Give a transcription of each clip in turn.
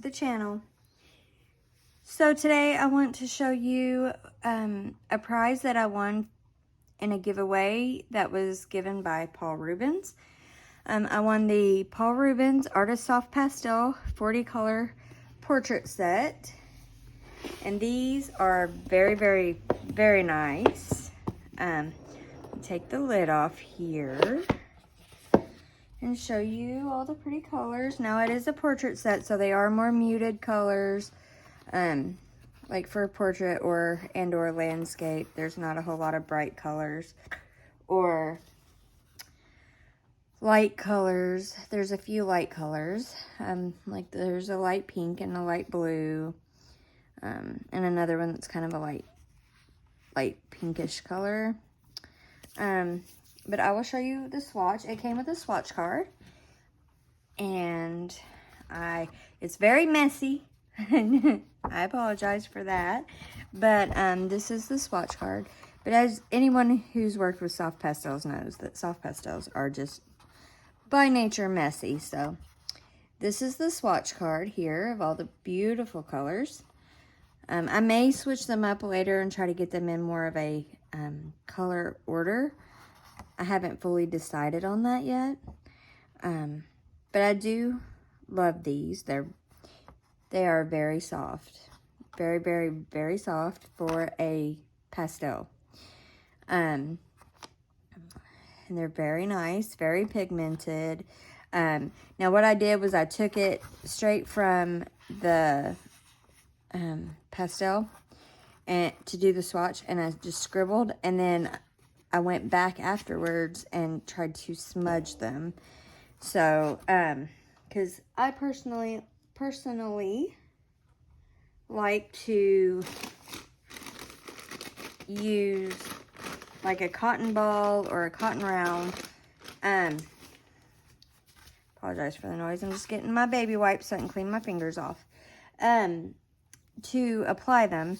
the channel. So today I want to show you a prize that I won in a giveaway that was given by Paul Rubens. I won the Paul Rubens Artist Soft Pastel 40 color portrait set. And these are very, very, very nice. Take the lid off here and show you all the pretty colors. Now it is a portrait set, so they are more muted colors. Like for a portrait or landscape, there's not a whole lot of bright colors or light colors. There's a few light colors. Like there's a light pink and a light blue. And another one that's kind of a light pinkish color. But I will show you the swatch. It came with a swatch card. And it's very messy. I apologize for that. But this is the swatch card. But as anyone who's worked with soft pastels knows, that soft pastels are just by nature messy. So this is the swatch card here of all the beautiful colors. I may switch them up later and try to get them in more of a color order. I haven't fully decided on that yet. But I do love these. They are very soft. Very, very, very soft for a pastel. And they're very nice, very pigmented. Now what I did was I took it straight from the pastel and to do the swatch, and I just scribbled, and then I went back afterwards and tried to smudge them. So because I personally like to use like a cotton ball or a cotton round. Apologize for the noise. I'm just getting my baby wipes so I can clean my fingers off. To apply them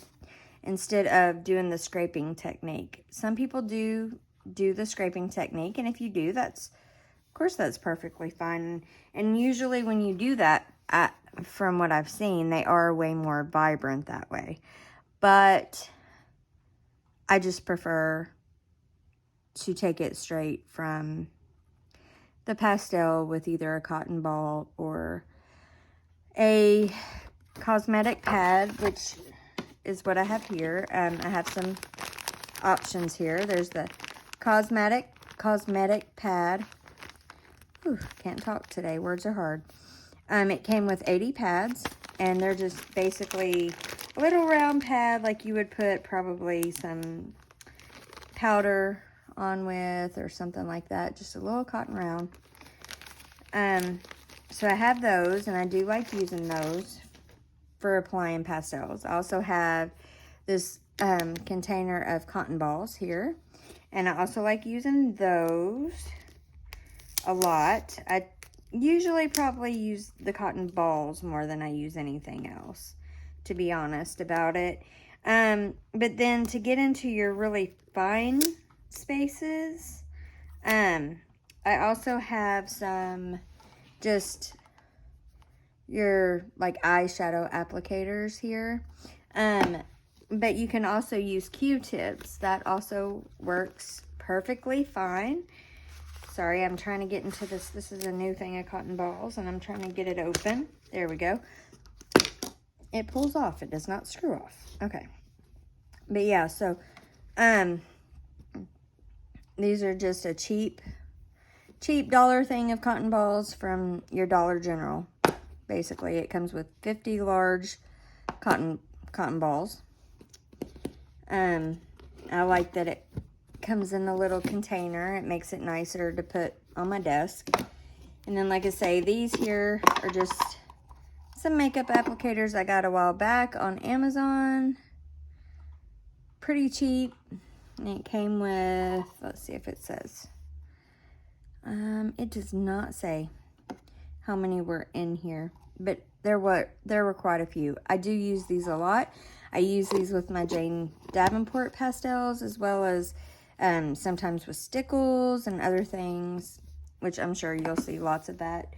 instead of doing the scraping technique. Some people do the scraping technique, and if you do, of course that's perfectly fine. And usually when you do that, from what I've seen, they are way more vibrant that way. But I just prefer to take it straight from the pastel with either a cotton ball or a cosmetic pad, which is what I have here. I have some options here. There's the cosmetic pad. Whew, can't talk today. Words are hard. It came with 80 pads, and they're just basically a little round pad like you would put probably some powder on with or something like that. Just a little cotton round. So I have those, and I do like using those for applying pastels. I also have this container of cotton balls here, and I also like using those a lot. I usually probably use the cotton balls more than I use anything else, to be honest about it. But then to get into your really fine spaces, I also have some just your like eyeshadow applicators here. But you can also use Q-tips. That also works perfectly fine. Sorry, I'm trying to get into this. This is a new thing of cotton balls, and I'm trying to get it open. There we go. It pulls off. It does not screw off. Okay. But yeah, so these are just a cheap dollar thing of cotton balls from your Dollar General. Basically, it comes with 50 large cotton balls. I like that it comes in a little container. It makes it nicer to put on my desk. And then, like I say, these here are just some makeup applicators I got a while back on Amazon. Pretty cheap. And it came with, let's see if it says. It does not say how many were in here, but there were quite a few. I do use these a lot. I use these with my Jane Davenport pastels, as well as sometimes with stickles and other things, which I'm sure you'll see lots of that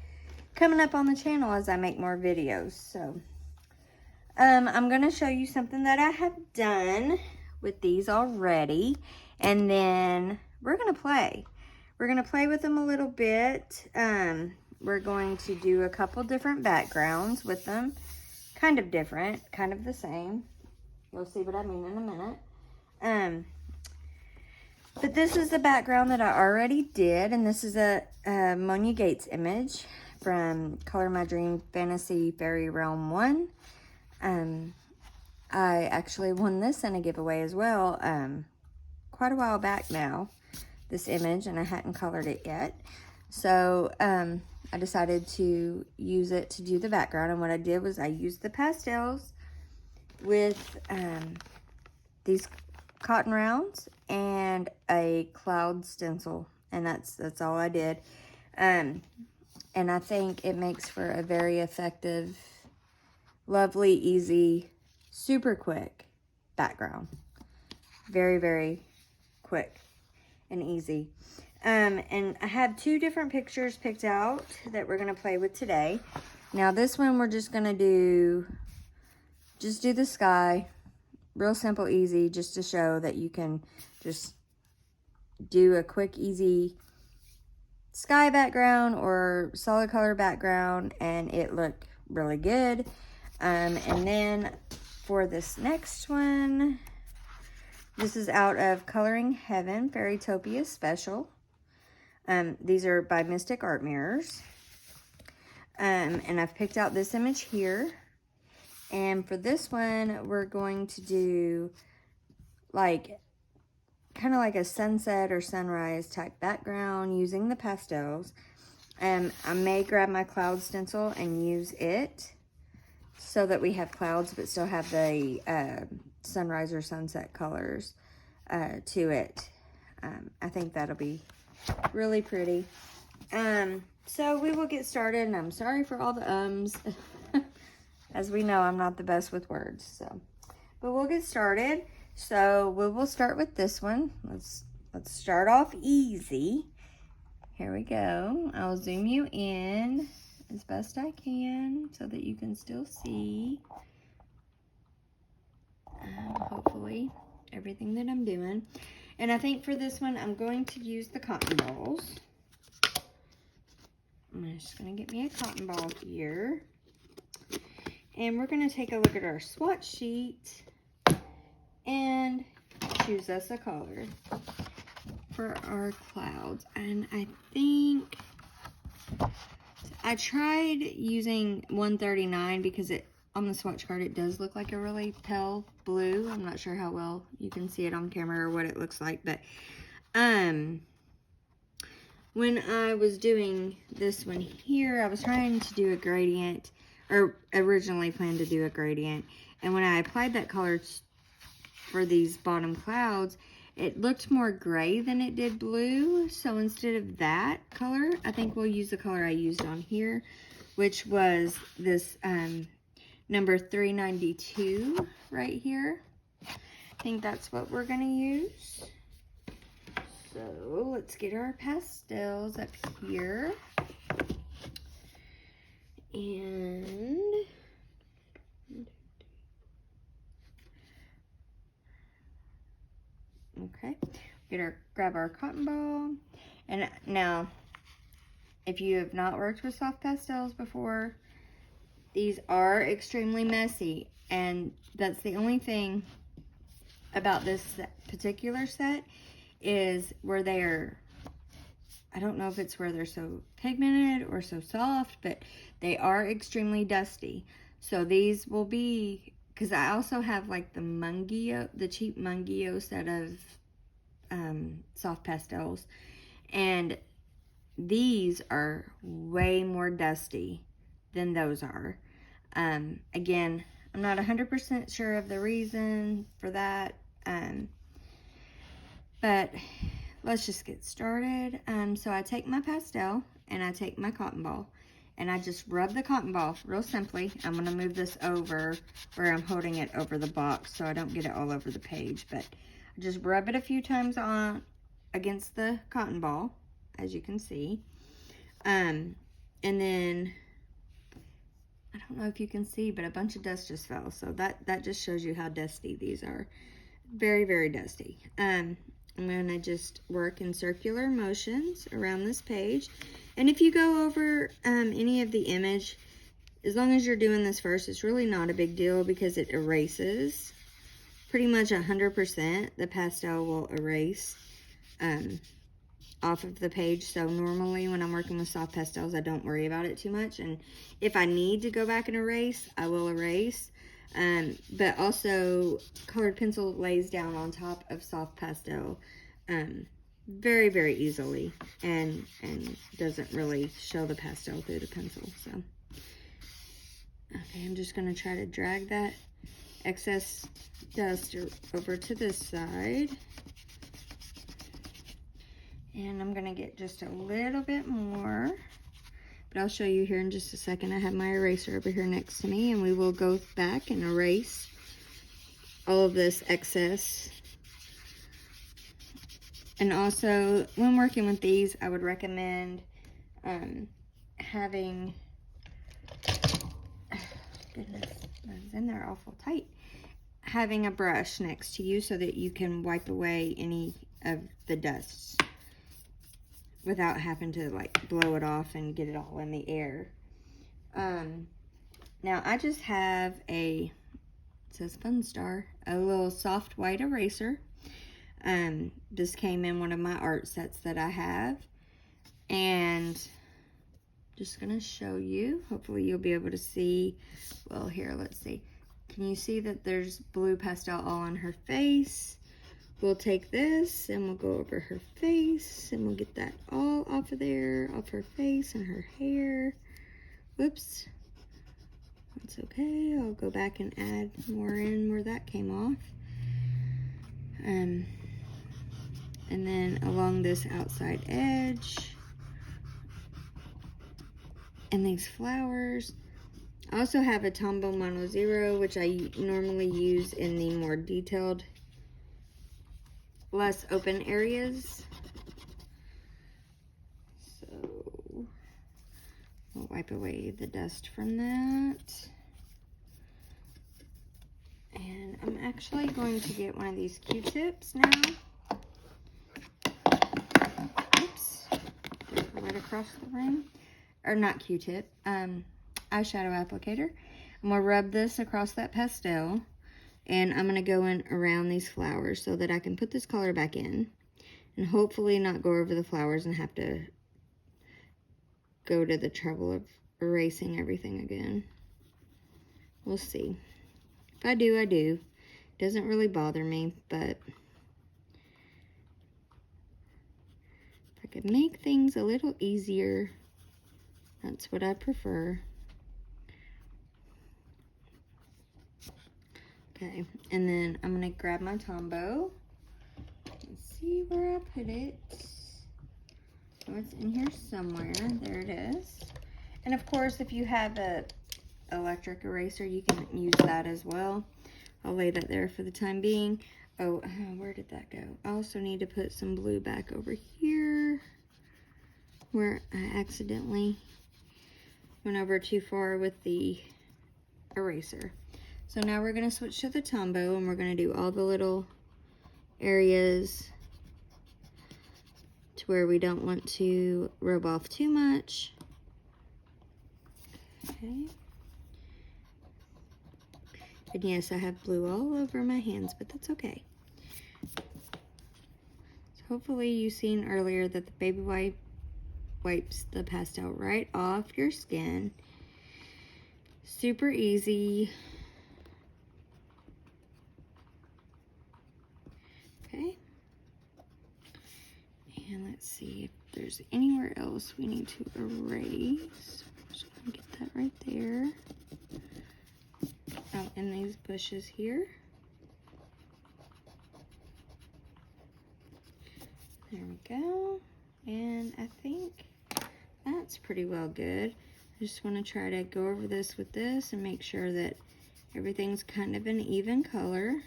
coming up on the channel as I make more videos. So I'm going to show you something that I have done with these already, and then we're going to play. We're going to play with them a little bit. We're going to do a couple different backgrounds with them. Kind of different, kind of the same. You'll see what I mean in a minute. But this is the background that I already did, and this is a Monia Gates image from Color My Dream Fantasy Fairy Realm 1. I actually won this in a giveaway as well, quite a while back now, this image, and I hadn't colored it yet. So, I decided to use it to do the background, and what I did was I used the pastels with, these cotton rounds and a cloud stencil, and that's all I did. And I think it makes for a very effective, lovely, easy, super quick background. Very, very quick and easy. And I have two different pictures picked out that we're going to play with today. Now this one we're just going to do the sky. Real simple, easy, just to show that you can just do a quick, easy sky background or solid color background and it look really good. And then for this next one, this is out of Coloring Heaven Fairytopia Special. These are by Mystic Art Mirrors. And I've picked out this image here. And for this one, we're going to do like, kind of like a sunset or sunrise type background using the pastels. I may grab my cloud stencil and use it so that we have clouds but still have the sunrise or sunset colors to it. I think that'll be really pretty. So we will get started, and I'm sorry for all the ums. As we know, I'm not the best with words, so. But we'll get started. So we will start with this one. Let's start off easy. Here we go. I'll zoom you in as best I can so that you can still see, hopefully, everything that I'm doing. And I think for this one, I'm going to use the cotton balls. I'm just going to get me a cotton ball here. And we're going to take a look at our swatch sheet and choose us a color for our clouds. And I think I tried using 139 because on the swatch card it does look like a really pale blue. I'm not sure how well you can see it on camera or what it looks like, but when I was doing this one here, I was trying to do a gradient, or originally planned to do a gradient, and when I applied that color for these bottom clouds, it looked more gray than it did blue. So instead of that color, I think we'll use the color I used on here, which was this number 392 right here. I think that's what we're gonna use. So let's get our pastels up here. And okay, grab our cotton ball. And now, if you have not worked with soft pastels before, these are extremely messy, and that's the only thing about this particular set is where they are, I don't know if it's where they're so pigmented or so soft, but they are extremely dusty. So these will be, because I also have like the Mungio, the cheap Mungio set of soft pastels, and these are way more dusty than those are. Again, I'm not 100% sure of the reason for that, but let's just get started. So I take my pastel and I take my cotton ball and I just rub the cotton ball real simply. I'm going to move this over where I'm holding it over the box so I don't get it all over the page, but I just rub it a few times on against the cotton ball, as you can see. And And then, I don't know if you can see, but a bunch of dust just fell. So that just shows you how dusty these are. Very, very dusty. I'm going to just work in circular motions around this page. And if you go over any of the image, as long as you're doing this first, it's really not a big deal because it erases. Pretty much 100% the pastel will erase off of the page. So normally when I'm working with soft pastels, I don't worry about it too much. And if I need to go back and erase, I will erase. But also colored pencil lays down on top of soft pastel very, very easily and doesn't really show the pastel through the pencil. So, okay, I'm just going to try to drag that excess dust over to this side. And I'm going to get just a little bit more. But I'll show you here in just a second. I have my eraser over here next to me, and we will go back and erase all of this excess. And also, when working with these, I would recommend having, goodness, it's in there awful tight, having a brush next to you so that you can wipe away any of the dust without having to like blow it off and get it all in the air. Now I just have it says Fun Star, a little soft white eraser. This came in one of my art sets that I have, and just gonna show you, hopefully you'll be able to see. Well, here, let's see, can you see that there's blue pastel all on her face? We'll take this and we'll go over her face and we'll get that all off of there, off her face and her hair. Whoops. That's okay. I'll go back and add more in where that came off. And then along this outside edge. And these flowers. I also have a Tombow Mono Zero, which I normally use in the more detailed, less open areas. So we'll wipe away the dust from that. And I'm actually going to get one of these Q-tips now. Oops. Right across the room. Or not Q-tip. Eyeshadow applicator. I'm going to rub this across that pastel. And I'm going to go in around these flowers so that I can put this color back in. And hopefully not go over the flowers and have to go to the trouble of erasing everything again. We'll see. If I do, I do. Doesn't really bother me, but if I could make things a little easier, that's what I prefer. Okay, and then I'm going to grab my Tombow. Let's see where I put it. Oh, it's in here somewhere. There it is. And of course, if you have a electric eraser, you can use that as well. I'll lay that there for the time being. Oh, where did that go? I also need to put some blue back over here where I accidentally went over too far with the eraser. So now we're going to switch to the Tombow, and we're going to do all the little areas to where we don't want to rub off too much. Okay. And yes, I have blue all over my hands, but that's okay. So hopefully you seen earlier that the baby wipe wipes the pastel right off your skin. Super easy. Okay. And let's see if there's anywhere else we need to erase. Just gonna get that right there. Out in these bushes here. There we go. And I think that's pretty well good. I just want to try to go over this with this and make sure that everything's kind of an even color.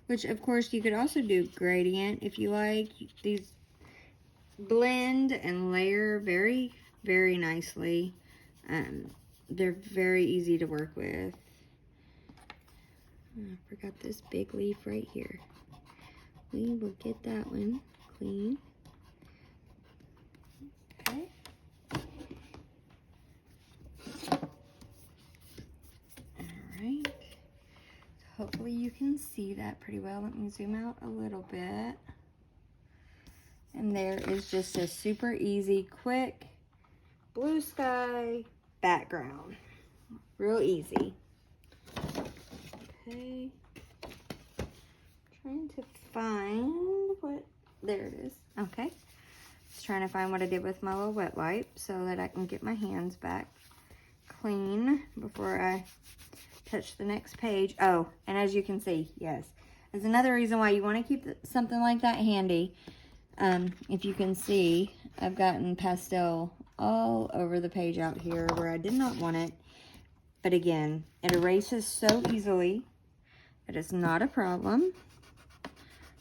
Which, of course, you could also do gradient if you like. These blend and layer very, very nicely. They're very easy to work with. I forgot this big leaf right here. We will get that one clean. Okay. Alright. Hopefully you can see that pretty well. Let me zoom out a little bit. And there is just a super easy, quick blue sky background. Real easy. Okay. Trying to find what, there it is. Okay. Just trying to find what I did with my little wet wipe so that I can get my hands back clean before I touch the next page. Oh, and as you can see, yes, there's another reason why you want to keep something like that handy. If you can see, I've gotten pastel all over the page out here where I did not want it. But again, it erases so easily that it's not a problem.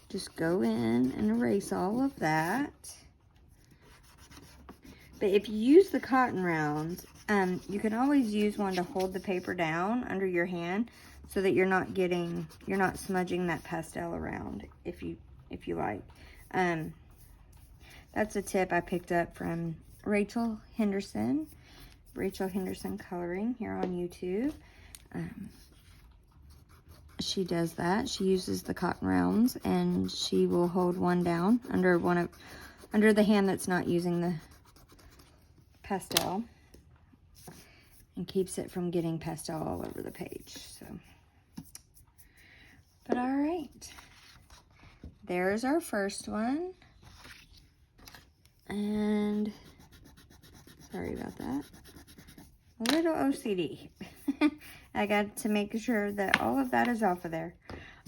Just go in and erase all of that. But if you use the cotton rounds, you can always use one to hold the paper down under your hand so that you're not smudging that pastel around if you like. That's a tip I picked up from Rachel Henderson Coloring here on YouTube. She does that. She uses the cotton rounds and she will hold one down under the hand that's not using the pastel and keeps it from getting pastel all over the page. So, but all right, there's our first one. And sorry about that. A little OCD. I got to make sure that all of that is off of there.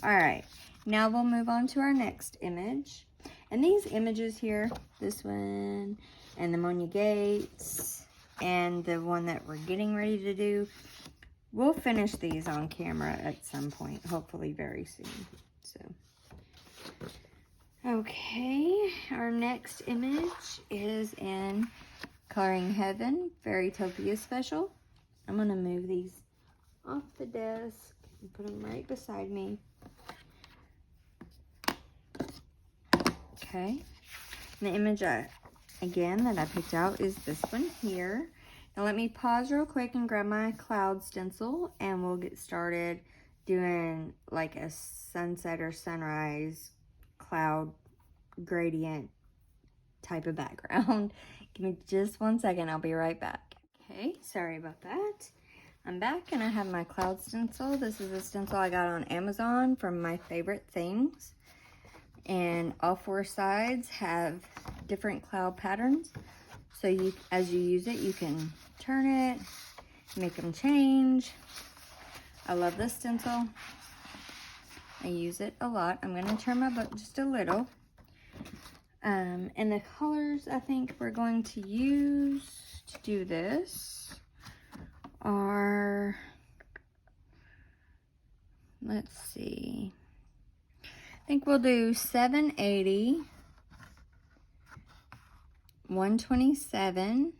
All right, now we'll move on to our next image. And these images here, this one, and the Monia Gates, and the one that we're getting ready to do, we'll finish these on camera at some point, hopefully very soon. So, okay, our next image is in Coloring Heaven, Fairytopia Special. I'm gonna move these off the desk and put them right beside me. Okay, and the image again that I picked out is this one here. Now let me pause real quick and grab my cloud stencil and we'll get started doing like a sunset or sunrise cloud gradient type of background. Give me just 1 second, I'll be right back. Okay, sorry about that. I'm back and I have my cloud stencil. This is a stencil I got on Amazon from My Favorite Things. And all 4 sides have different cloud patterns. So as you use it, you can turn it, make them change. I love this stencil. I use it a lot. I'm gonna turn my book just a little. And the colors I think we're going to use to do this are, let's see, I think we'll do 780, 127,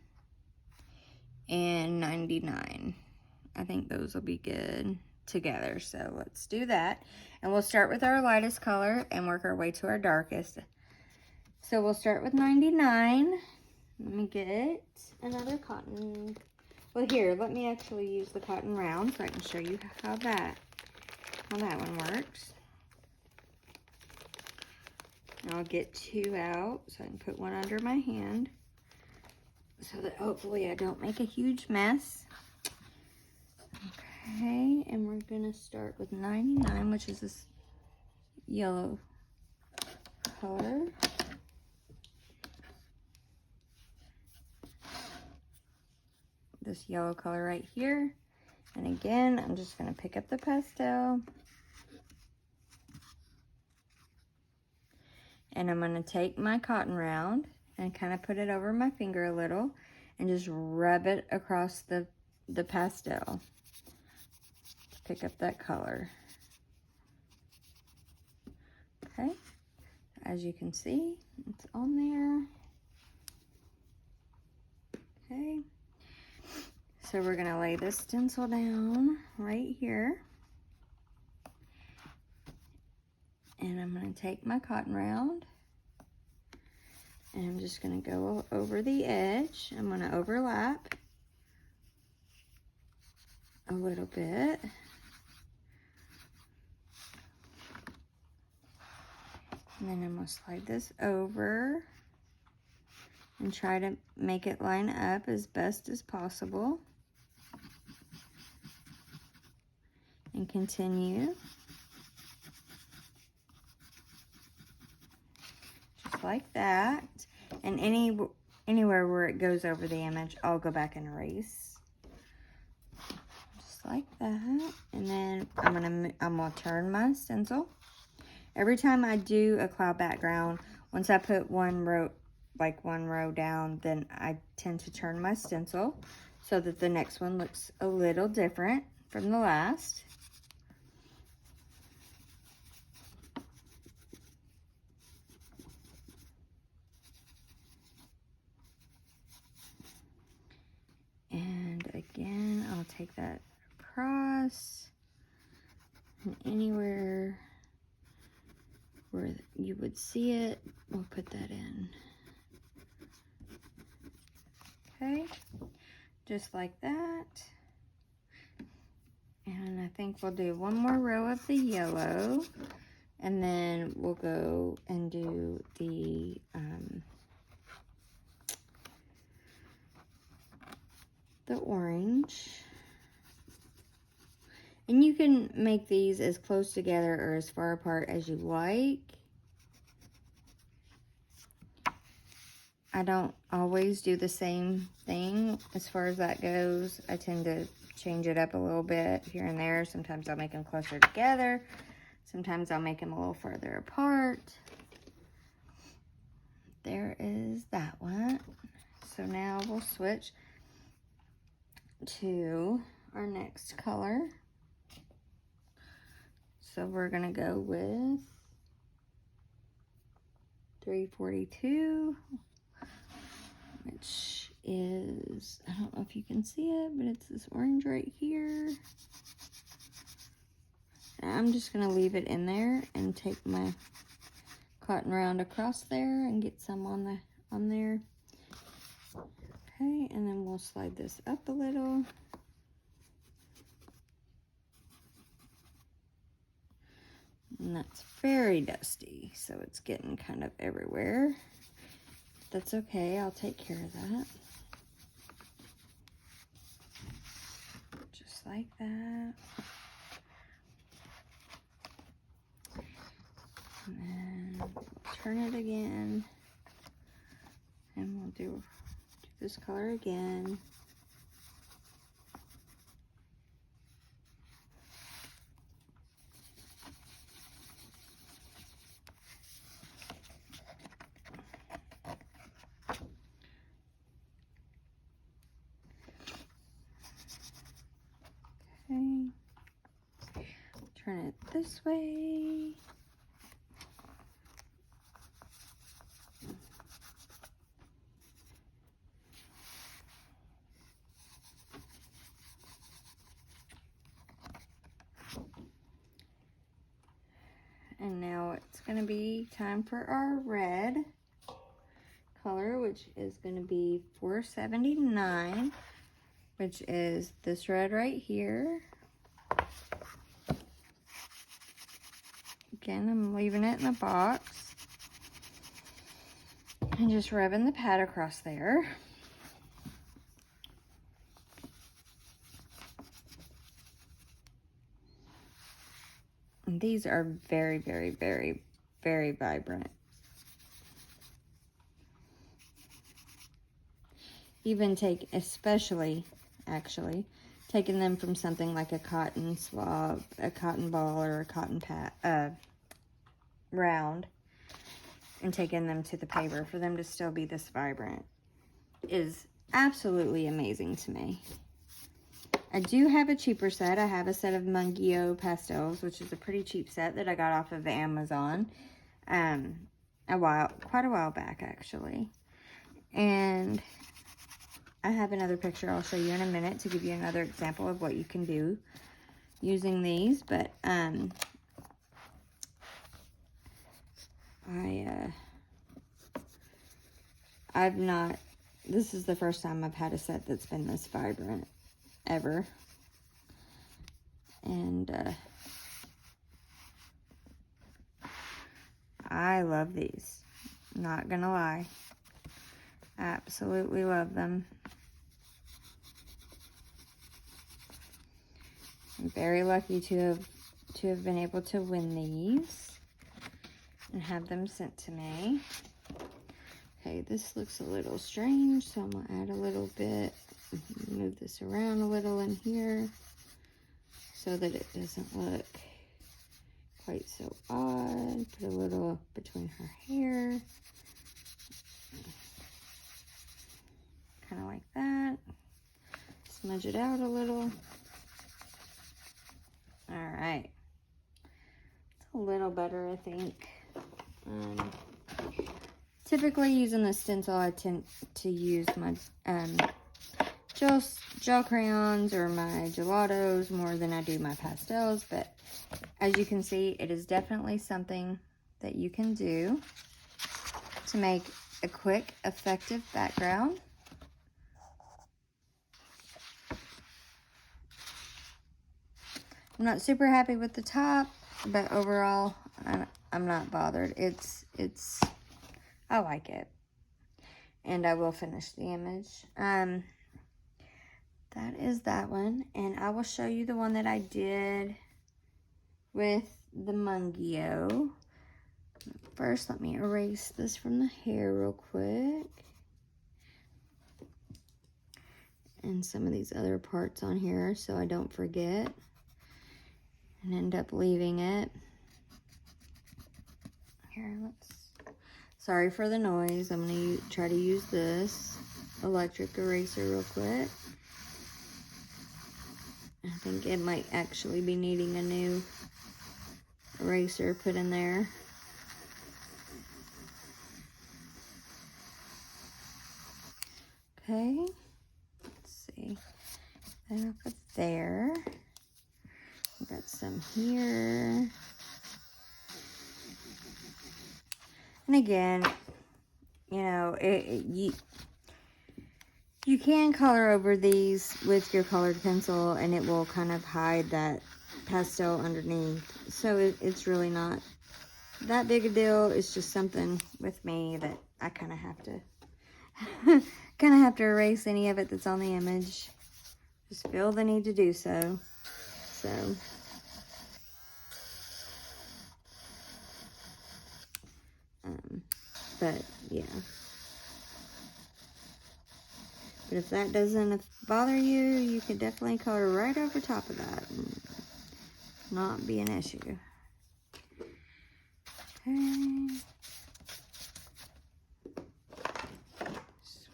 and 99. I think those will be good together. So let's do that. And we'll start with our lightest color and work our way to our darkest. So we'll start with 99. Let me get another cotton. Well, here, let me actually use the cotton round so I can show you how that one works. And I'll get 2 out so I can put one under my hand so that hopefully I don't make a huge mess. Okay, and we're gonna start with 99, which is this yellow color. This yellow color right here. And again, I'm just gonna pick up the pastel. And I'm gonna take my cotton round and kind of put it over my finger a little and just rub it across the pastel to pick up that color. Okay, as you can see, it's on there. Okay. So we're gonna lay this stencil down right here. And I'm gonna take my cotton round and I'm just gonna go over the edge. I'm gonna overlap a little bit. And then I'm gonna slide this over and try to make it line up as best as possible. And continue. Just like that. And anywhere where it goes over the image, I'll go back and erase. Just like that. And then I'm gonna turn my stencil. Every time I do a cloud background, once I put one row down, then I tend to turn my stencil so that the next one looks a little different from the last. And again, I'll take that across, and anywhere where you would see it, we'll put that in. Okay, just like that. And I think we'll do one more row of the yellow, and then we'll go and do the orange. And you can make these as close together or as far apart as you like. I don't always do the same thing as far as that goes. I tend to change it up a little bit here and there. Sometimes I'll make them closer together. Sometimes I'll make them a little further apart. There is that one. So now we'll switch to our next color. So we're gonna go with 342, which is, I don't know if you can see it, but it's this orange right here. And I'm just gonna leave it in there and take my cotton round across there and get some on there. Okay, and then we'll slide this up a little. And that's very dusty, so it's getting kind of everywhere. That's okay, I'll take care of that. Just like that. And then we'll turn it again. And we'll do this color again. Okay. Turn it this way. And now it's going to be time for our red color, which is going to be 479, which is this red right here. Again, I'm leaving it in the box and just rubbing the pad across there. And these are very, very, very, very vibrant. Even actually, taking them from something like a cotton swab, a cotton ball, or a cotton round, and taking them to the paper for them to still be this vibrant is absolutely amazing to me. I do have a cheaper set. I have a set of Mungio pastels, which is a pretty cheap set that I got off of Amazon quite a while back actually. And I have another picture I'll show you in a minute to give you another example of what you can do using these, but I've not, this is the first time I've had a set that's been this vibrant ever. And I love these. Not gonna lie. Absolutely love them. I'm very lucky to have been able to win these and have them sent to me. Okay, this looks a little strange, so I'm gonna add a little bit, move this around a little in here so that it doesn't look quite so odd. Put a little between her hair. Kind of like that. Smudge it out a little. All right. It's a little better, I think. Typically using the stencil, I tend to use my gel crayons or my gelatos more than I do my pastels, but as you can see, it is definitely something that you can do to make a quick, effective background. I'm not super happy with the top, but overall, I'm not bothered. I like it. And I will finish the image. That is that one. And I will show you the one that I did with the Mungio. First, let me erase this from the hair real quick. And some of these other parts on here so I don't forget and end up leaving it. Here, sorry for the noise. I'm going to try to use this electric eraser real quick. I think it might actually be needing a new eraser put in there. Okay, let's see. That I'll put there. Got some here. And again, you know, you can color over these with your colored pencil and it will kind of hide that pastel underneath. So it's really not that big a deal. It's just something with me that I kind of have to erase any of it that's on the image. Just feel the need to do so. But yeah. But if that doesn't bother you, you can definitely color right over top of that and not be an issue. Okay. So,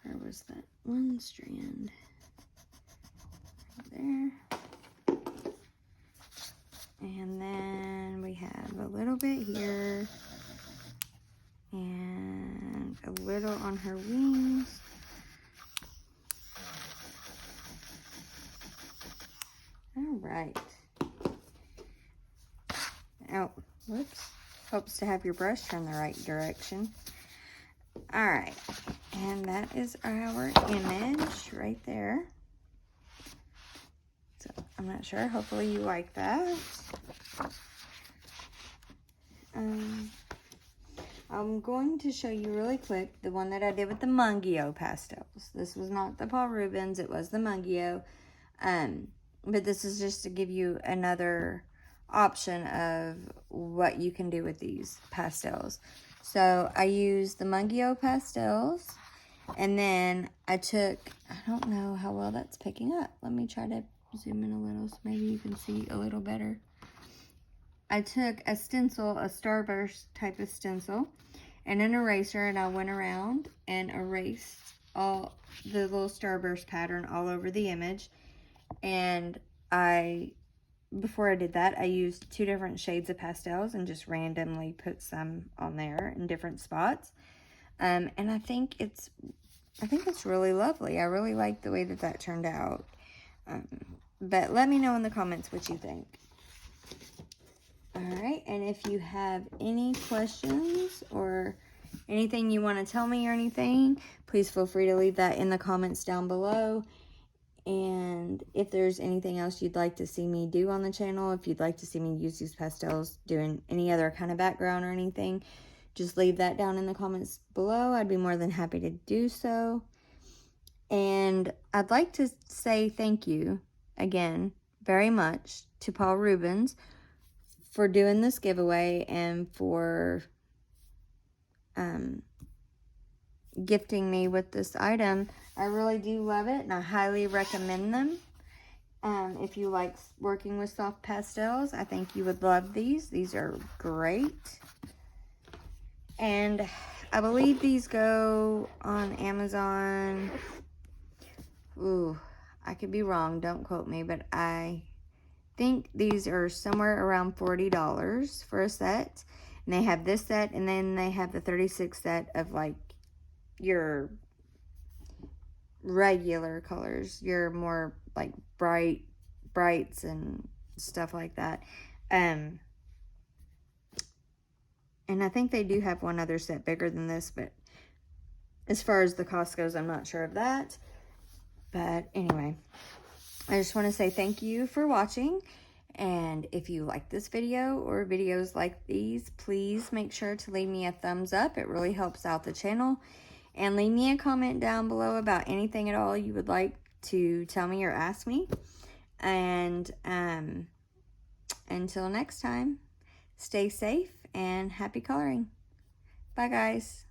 where was that one strand? Right there. And then we have a little bit here. And a little on her wings. All right. Oh, whoops. Helps to have your brush turn the right direction. All right. And that is our image right there. So I'm not sure. Hopefully you like that. I'm going to show you really quick the one that I did with the Mungio pastels. This was not the Paul Rubens, it was the Mungio. But this is just to give you another option of what you can do with these pastels. So I used the Mungio pastels, and then I took, I don't know how well that's picking up. Let me try to zoom in a little so maybe you can see a little better. I took a stencil, a starburst type of stencil, and an eraser, and I went around and erased all the little starburst pattern all over the image. And before I did that, I used 2 different shades of pastels and just randomly put some on there in different spots. And I think it's I think it's really lovely. I really like the way that that turned out. But let me know in the comments what you think. Alright, and if you have any questions or anything you want to tell me or anything, please feel free to leave that in the comments down below. And if there's anything else you'd like to see me do on the channel, if you'd like to see me use these pastels doing any other kind of background or anything, just leave that down in the comments below. I'd be more than happy to do so. And I'd like to say thank you again very much to Paul Rubens for doing this giveaway and for gifting me with this item. I really do love it, and I highly recommend them. If you like working with soft pastels, I think you would love these. These are great. And I believe these go on Amazon. Ooh, I could be wrong. Don't quote me, but I think these are somewhere around $40 for a set. And they have this set, and then they have the 36 set of like your regular colors, your more like brights and stuff like that. And I think they do have one other set bigger than this, but as far as the cost goes, I'm not sure of that. But anyway, I just want to say thank you for watching. And if you like this video or videos like these, please make sure to leave me a thumbs up. It really helps out the channel. And leave me a comment down below about anything at all you would like to tell me or ask me. And until next time, stay safe and happy coloring. Bye, guys.